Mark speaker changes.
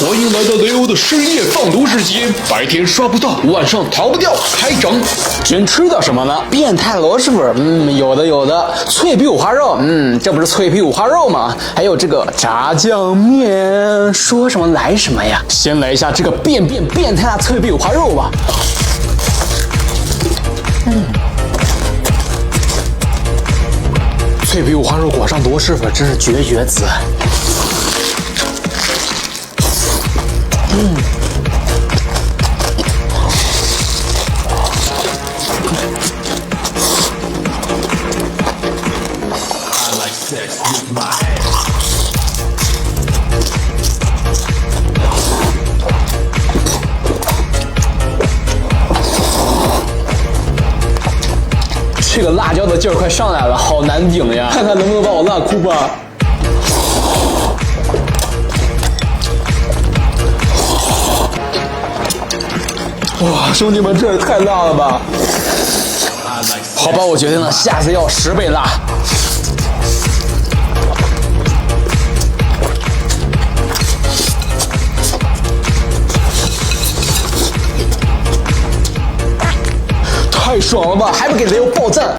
Speaker 1: 欢迎来到雷欧的深夜放毒时间，白天刷不到，晚上逃不掉，开整。
Speaker 2: 今吃的什么呢？变态螺蛳粉，有的。脆皮五花肉，这不是脆皮五花肉吗？还有这个炸酱面，说什么来什么呀？先来一下这个变态的脆皮五花肉吧。脆皮五花肉裹上螺蛳粉，真是绝子。这个辣椒的劲儿快上来了，好难顶呀！看看能不能把我辣哭吧。哇，兄弟们，这也太辣了吧！好吧，我决定了，下次要10倍辣。太爽了吧！还不给雷欧爆赞！